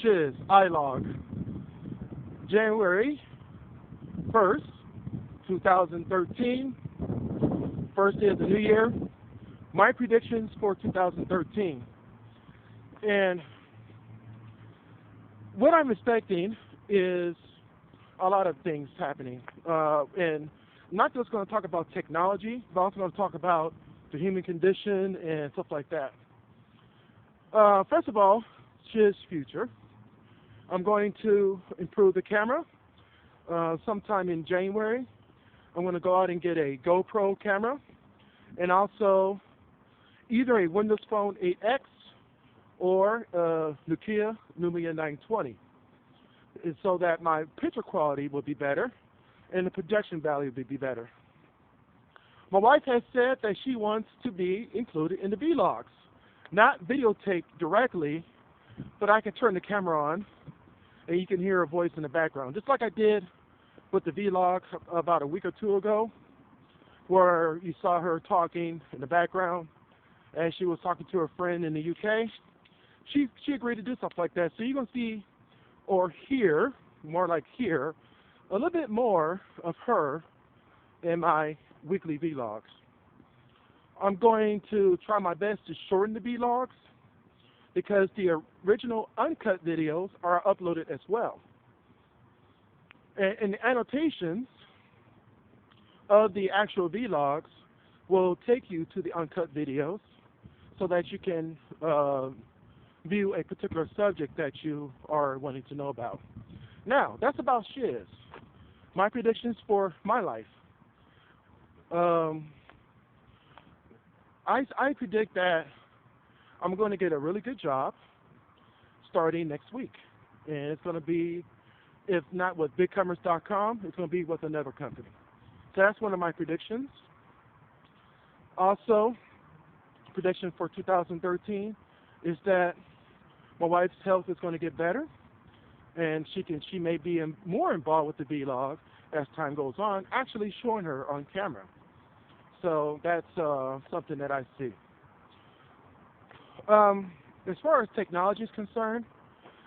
sHiZ, iLOG, January 1st, 2013, first day of the new year. My predictions for 2013. And what I'm expecting is a lot of things happening. And I'm not just going to talk about technology, but I'm also going to talk about the human condition and stuff like that. First of all, sHiZ future. I'm going to improve the camera sometime in January. I'm going to go out and get a GoPro camera and also either a Windows Phone 8X or a Nokia Lumia 920, so that my picture quality will be better and the projection value will be better. My wife has said that she wants to be included in the vlogs, not videotaped directly, but I can turn the camera on and you can hear her voice in the background, just like I did with the vlog about a week or two ago, where you saw her talking in the background and she was talking to her friend in the UK. She agreed to do stuff like that. So you're going to see or hear, more like hear, a little bit more of her in my weekly vlogs. I'm going to try my best to shorten the vlogs because the original uncut videos are uploaded as well. And the annotations of the actual vlogs will take you to the uncut videos so that you can view a particular subject that you are wanting to know about. Now, that's about sHiZ. My predictions for my life. I predict that I'm going to get a really good job starting next week. And it's going to be, if not with bigcomers.com, it's going to be with another company. So that's one of my predictions. Also, prediction for 2013 is that my wife's health is going to get better, and she may be more involved with the vlog as time goes on, actually showing her on camera. So that's something that I see. As far as technology is concerned,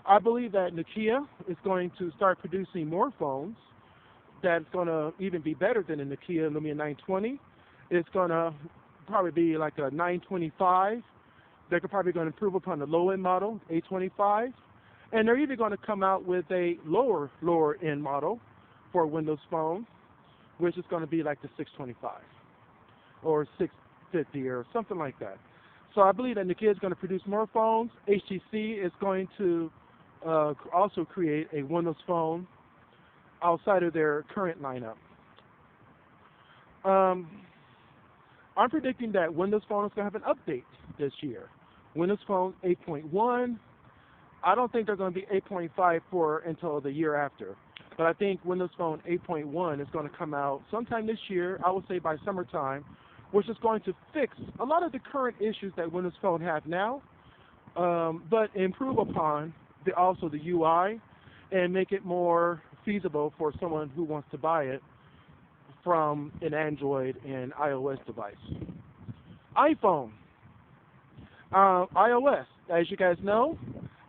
I believe that Nokia is going to start producing more phones that's going to even be better than the Nokia Lumia 920. It's going to probably be like a 925. They're probably going to improve upon the low-end model, 825. And they're even going to come out with a lower-end model for a Windows Phone, which is going to be like the 625 or 650 or something like that. So I believe that Nokia is going to produce more phones. HTC is going to also create a Windows Phone outside of their current lineup. I'm predicting that Windows Phone is going to have an update this year. Windows Phone 8.1. I don't think they're going to be 8.5 until the year after. But I think Windows Phone 8.1 is going to come out sometime this year, I would say by summertime, which is going to fix a lot of the current issues that Windows Phone have now, but improve upon also the UI and make it more feasible for someone who wants to buy it from an Android and iOS device. iPhone. iOS. As you guys know,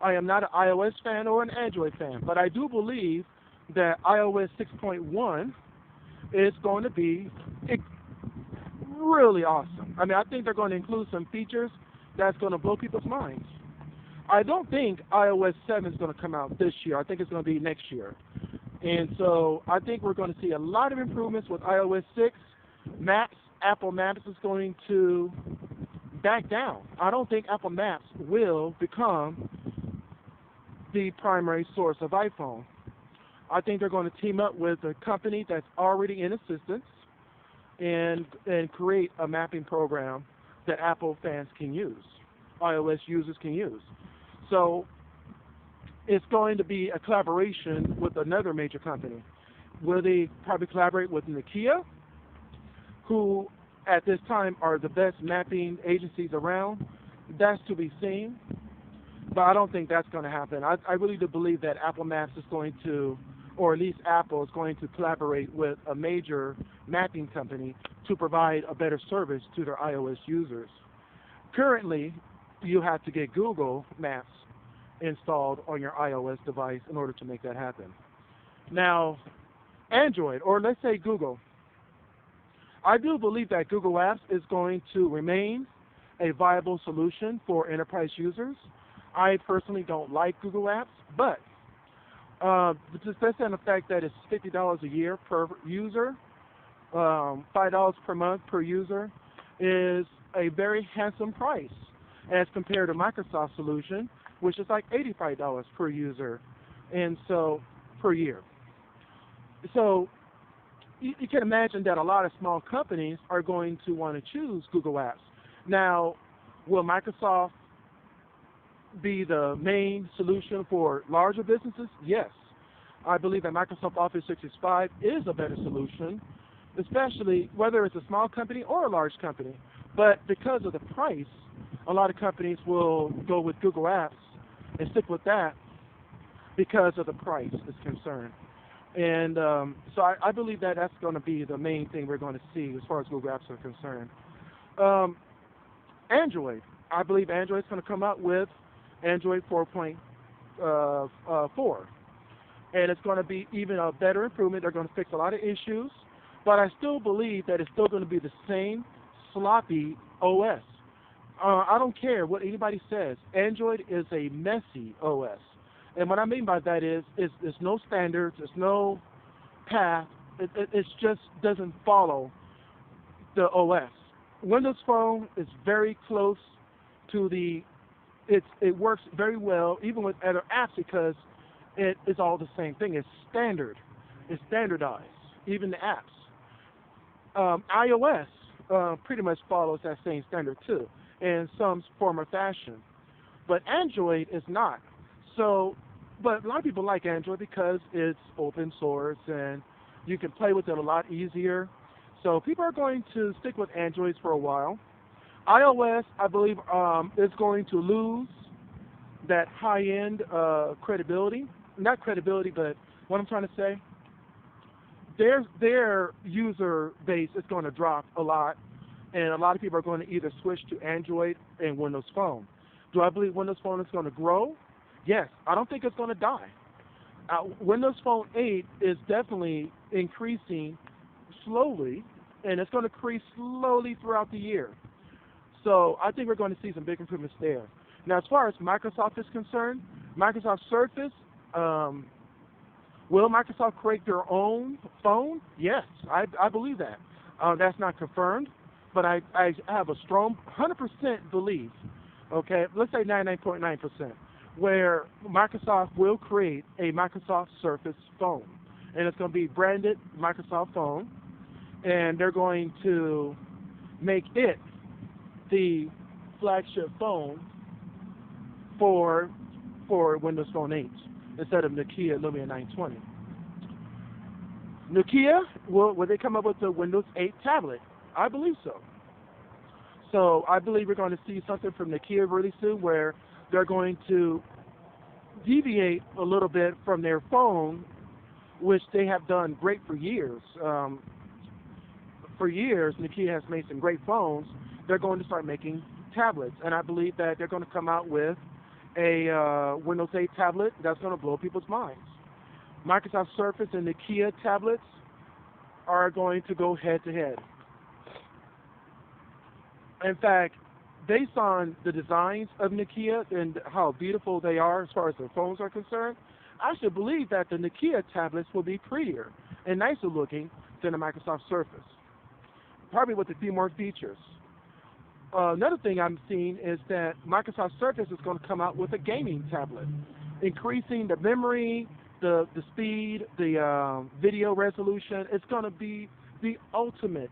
I am not an iOS fan or an Android fan, but I do believe that iOS 6.1 is going to be really awesome. I mean, I think they're going to include some features that's going to blow people's minds. I don't think iOS 7 is going to come out this year. I think it's going to be next year. And so I think we're going to see a lot of improvements with iOS 6. Maps, Apple Maps is going to back down. I don't think Apple Maps will become the primary source of iPhone. I think they're going to team up with a company that's already in existence and create a mapping program that Apple fans can use, iOS users can use. So it's going to be a collaboration with another major company. Will they probably collaborate with Nokia, who at this time are the best mapping agencies around? That's to be seen. But I don't think that's going to happen. I really do believe that Apple Maps is going to, or at least Apple is going to collaborate with a major mapping company to provide a better service to their iOS users. Currently, you have to get Google Maps installed on your iOS device in order to make that happen. Now, Android, or let's say Google, I do believe that Google Apps is going to remain a viable solution for enterprise users. I personally don't like Google Apps, but just based on the fact that it's $50 a year per user, $5 per month per user, is a very handsome price as compared to Microsoft's solution, which is like $85 per user, and so per year. So you can imagine that a lot of small companies are going to want to choose Google Apps. Now, will Microsoft be the main solution for larger businesses? Yes. I believe that Microsoft Office 365 is a better solution, especially whether it's a small company or a large company. But because of the price, a lot of companies will go with Google Apps and stick with that because of the price is concerned. And so I believe that that's going to be the main thing we're going to see as far as Google Apps are concerned. Android. I believe Android is going to come out with Android 4.4. And it's going to be even a better improvement. They're going to fix a lot of issues. But I still believe that it's still going to be the same sloppy OS. I don't care what anybody says. Android is a messy OS. And what I mean by that is there's no standards, there's no path. It just doesn't follow the OS. Windows Phone is very close to it works very well, even with other apps, because it is all the same thing. It's standard. It's standardized, even the apps. iOS pretty much follows that same standard too, in some form or fashion. But Android is not. So, but a lot of people like Android because it's open source and you can play with it a lot easier. So people are going to stick with Androids for a while. iOS, I believe, is going to lose that high-end credibility. Not credibility, but what I'm trying to say, their user base is going to drop a lot, and a lot of people are going to either switch to Android and Windows Phone. Do I believe Windows Phone is going to grow? Yes. I don't think it's going to die. Windows Phone 8 is definitely increasing slowly, and it's going to increase slowly throughout the year. So I think we're going to see some big improvements there. Now, as far as Microsoft is concerned, Microsoft Surface, will Microsoft create their own phone? Yes, I believe that. That's not confirmed, but I have a strong 100% belief, okay, let's say 99.9%, where Microsoft will create a Microsoft Surface phone. And it's going to be branded Microsoft phone, and they're going to make it the flagship phone for Windows Phone 8 instead of Nokia Lumia 920. Nokia, will they come up with the Windows 8 tablet? I believe so. So I believe we're going to see something from Nokia really soon where they're going to deviate a little bit from their phone, which they have done great for years. For years, Nokia has made some great phones. They're going to start making tablets, and I believe that they're going to come out with a Windows 8 tablet that's going to blow people's minds. Microsoft Surface and Nokia tablets are going to go head-to-head. In fact, based on the designs of Nokia and how beautiful they are as far as their phones are concerned, I should believe that the Nokia tablets will be prettier and nicer looking than the Microsoft Surface, probably with a few more features. Another thing I'm seeing is that Microsoft Surface is going to come out with a gaming tablet, increasing the memory, the speed, the video resolution. It's going to be the ultimate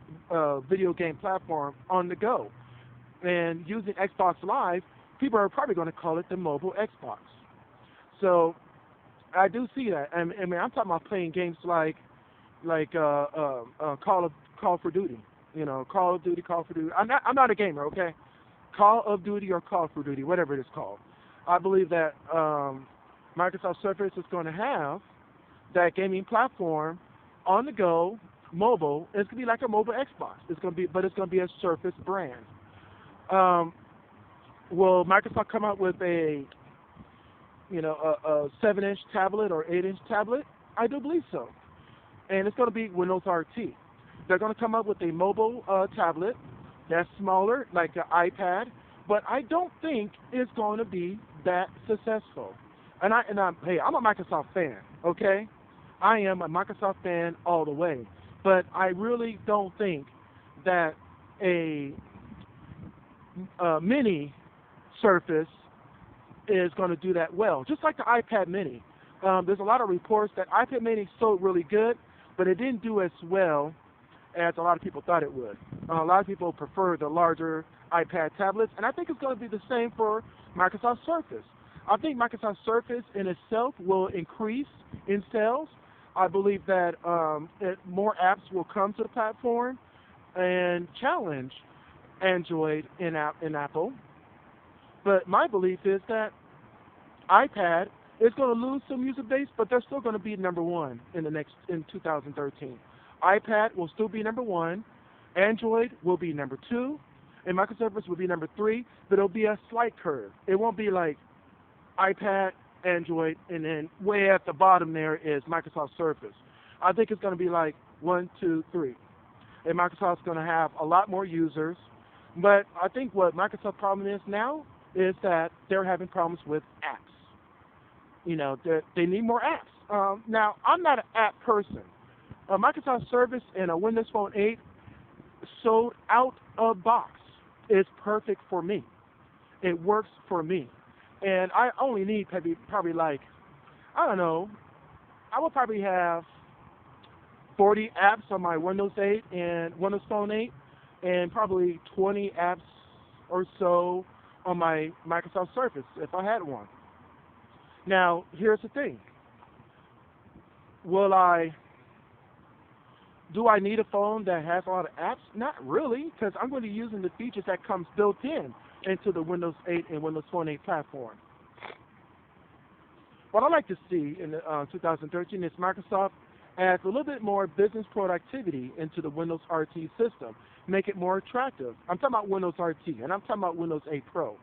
video game platform on the go. And using Xbox Live, people are probably going to call it the mobile Xbox. So I do see that. I mean, I'm talking about playing games like Call of Duty. You know, Call of Duty. I'm not a gamer, okay? Call of Duty or Call for Duty, whatever it is called. I believe that Microsoft Surface is going to have that gaming platform on the go, mobile. It's going to be like a mobile Xbox. But it's going to be a Surface brand. Will Microsoft come out with a a 7-inch tablet or 8-inch tablet? I do believe so. And it's going to be Windows RT. They're going to come up with a mobile tablet that's smaller, like an iPad, but I don't think it's going to be that successful. And hey, I'm a Microsoft fan, okay? I am a Microsoft fan all the way, but I really don't think that a mini Surface is going to do that well. Just like the iPad Mini, there's a lot of reports that iPad Mini sold really good, but it didn't do as well as a lot of people thought it would. A lot of people prefer the larger iPad tablets, and I think it's going to be the same for Microsoft Surface. I think Microsoft Surface in itself will increase in sales. I believe that more apps will come to the platform and challenge Android and Apple. But my belief is that iPad is going to lose some user base, but they're still going to be number one in 2013. iPad will still be number one, Android will be number two, and Microsoft Surface will be number three, but it'll be a slight curve. It won't be like iPad, Android, and then way at the bottom there is Microsoft Surface. I think it's going to be like 1, 2, 3. And Microsoft's going to have a lot more users, but I think what Microsoft's problem is now is that they're having problems with apps. They need more apps. Now, I'm not an app person. Microsoft Surface and a Windows Phone 8 sold out of box. It's perfect for me. It works for me. And I only need probably like, I don't know, I will probably have 40 apps on my Windows 8 and Windows Phone 8, and probably 20 apps or so on my Microsoft Surface if I had one. Now, here's the thing. Do I need a phone that has a lot of apps? Not really, because I'm going to be using the features that comes built in into the Windows 8 and Windows Phone 8 platform. What I'd like to see in 2013 is Microsoft adds a little bit more business productivity into the Windows RT system, make it more attractive. I'm talking about Windows RT, and I'm talking about Windows 8 Pro.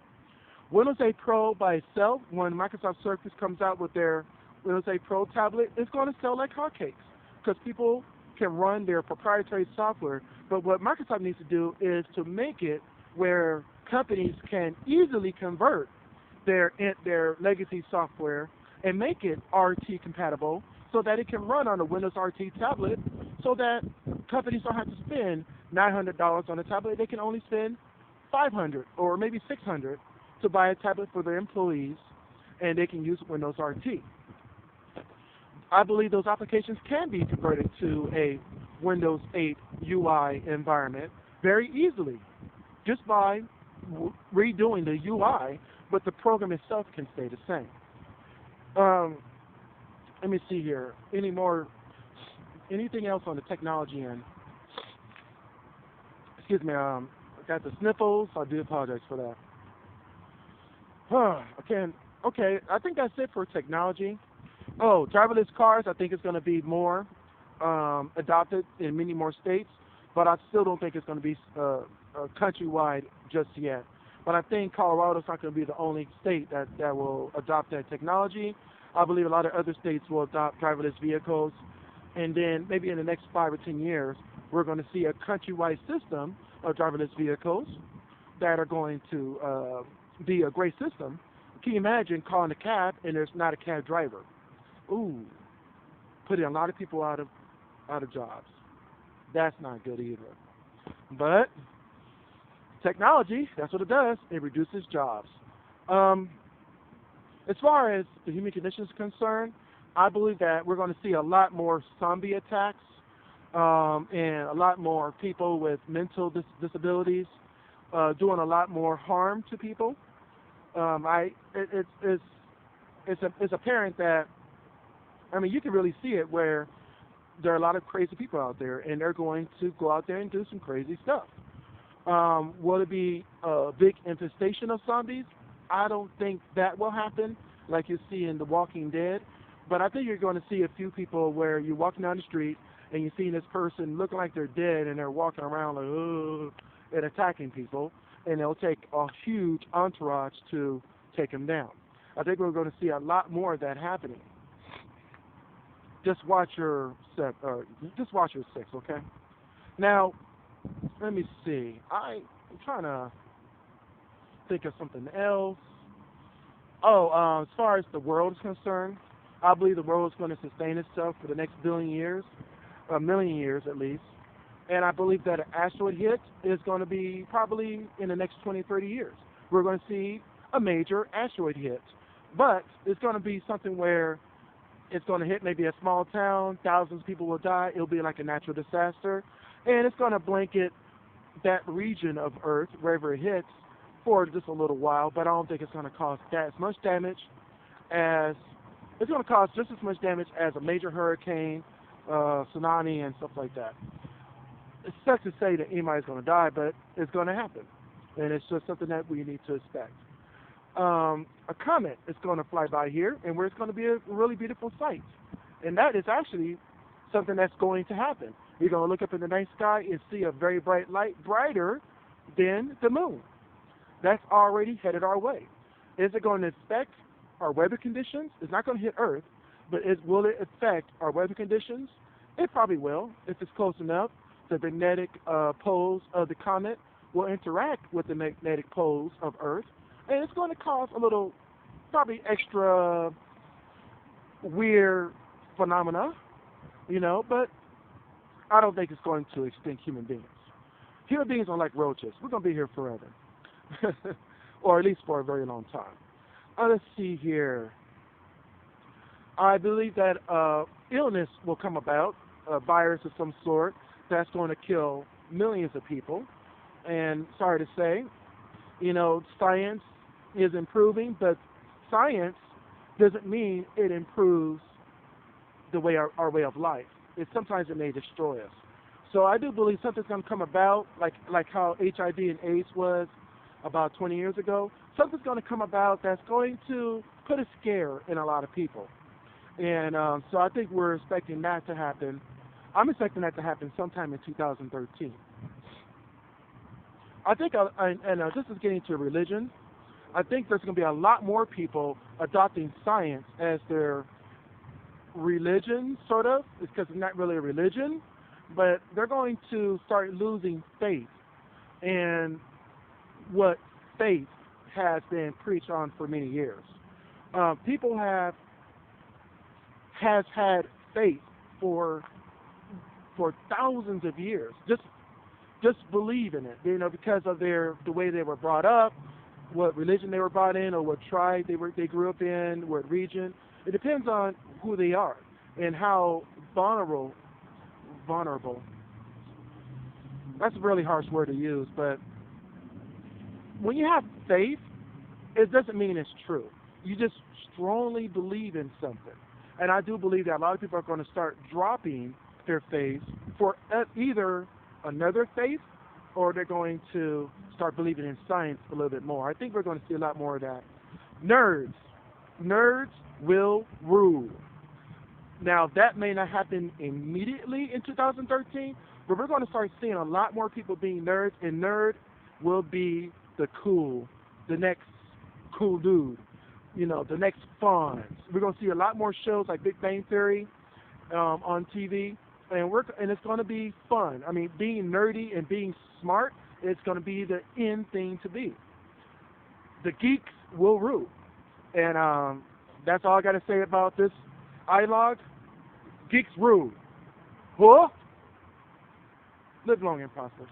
Windows 8 Pro by itself, when Microsoft Surface comes out with their Windows 8 Pro tablet, it's going to sell like hotcakes because people can run their proprietary software. But what Microsoft needs to do is to make it where companies can easily convert their legacy software and make it RT compatible so that it can run on a Windows RT tablet, so that companies don't have to spend $900 on a tablet. They can only spend $500 or maybe $600 to buy a tablet for their employees, and they can use Windows RT. I believe those applications can be converted to a Windows 8 UI environment very easily, just by redoing the UI, but the program itself can stay the same. Let me see here. Anything else on the technology end? Excuse me, I got the sniffles. I do apologize for that. Okay, I think that's it for technology. Oh, driverless cars, I think it's going to be more adopted in many more states, but I still don't think it's going to be countrywide just yet. But I think Colorado's not going to be the only state that will adopt that technology. I believe a lot of other states will adopt driverless vehicles, and then maybe in the next 5 or 10 years, we're going to see a countrywide system of driverless vehicles that are going to be a great system. Can you imagine calling a cab and there's not a cab driver? Ooh, putting a lot of people out of jobs. That's not good either. But technology, that's what it does. It reduces jobs. As far as the human condition is concerned, I believe that we're going to see a lot more zombie attacks and a lot more people with mental disabilities doing a lot more harm to people. It's apparent that, I mean, you can really see it where there are a lot of crazy people out there, and they're going to go out there and do some crazy stuff. Will it be a big infestation of zombies? I don't think that will happen like you see in The Walking Dead, but I think you're going to see a few people where you're walking down the street and you're seeing this person looking like they're dead, and they're walking around like, oh, and attacking people, and it'll take a huge entourage to take them down. I think we're going to see a lot more of that happening. Just watch your just watch your six, okay? Now, let me see. I'm trying to think of something else. Oh, as far as the world is concerned, I believe the world is going to sustain itself for the next billion years, a million years at least. And I believe that an asteroid hit is going to be probably in the next 20, 30 years. We're going to see a major asteroid hit. But it's going to be something where it's going to hit maybe a small town, thousands of people will die, it'll be like a natural disaster, and it's going to blanket that region of Earth, wherever it hits, for just a little while, but I don't think it's going to cause that as much damage as, it's going to cause just as much damage as a major hurricane, tsunami, and stuff like that. It sucks to say that anybody's going to die, but it's going to happen, and it's just something that we need to expect. A comet is going to fly by here, and where it's going to be a really beautiful sight. And that is actually something that's going to happen. You're going to look up in the night sky and see a very bright light, brighter than the moon. That's already headed our way. Is it going to affect our weather conditions? It's not going to hit Earth, but will it affect our weather conditions? It probably will, if it's close enough. The magnetic poles of the comet will interact with the magnetic poles of Earth, and it's going to cause a little, probably extra weird phenomena, but I don't think it's going to extinct human beings. Human beings are like roaches. We're going to be here forever, or at least for a very long time. Let's see here. I believe that illness will come about, a virus of some sort, that's going to kill millions of people. And sorry to say, science is improving, but science doesn't mean it improves the way our way of life. Sometimes it may destroy us. So I do believe something's going to come about, like how HIV and AIDS was about 20 years ago. Something's going to come about that's going to put a scare in a lot of people. And so I think we're expecting that to happen. I'm expecting that to happen sometime in 2013. I think, this is getting to religion, I think there's going to be a lot more people adopting science as their religion, sort of, because it's not really a religion, but they're going to start losing faith in what faith has been preached on for many years. People has had faith for thousands of years. Just believe in it, because of the way they were brought up, what religion they were brought in, or what tribe they grew up in, what region. It depends on who they are and how vulnerable. That's a really harsh word to use, but when you have faith, it doesn't mean it's true. You just strongly believe in something. And I do believe that a lot of people are going to start dropping their faith for either another faith, or they're going to start believing in science a little bit more. I think we're going to see a lot more of that. Nerds will rule. Now, that may not happen immediately in 2013, but we're going to start seeing a lot more people being nerds, and nerd will be the next cool dude, the next Fonz. We're going to see a lot more shows like Big Bang Theory on TV, and it's going to be fun. I mean, being nerdy and being smart, it's going to be the in thing to be. The geeks will rule. And that's all I got to say about this iLOG. Geeks rule. Huh? Live long and prosper.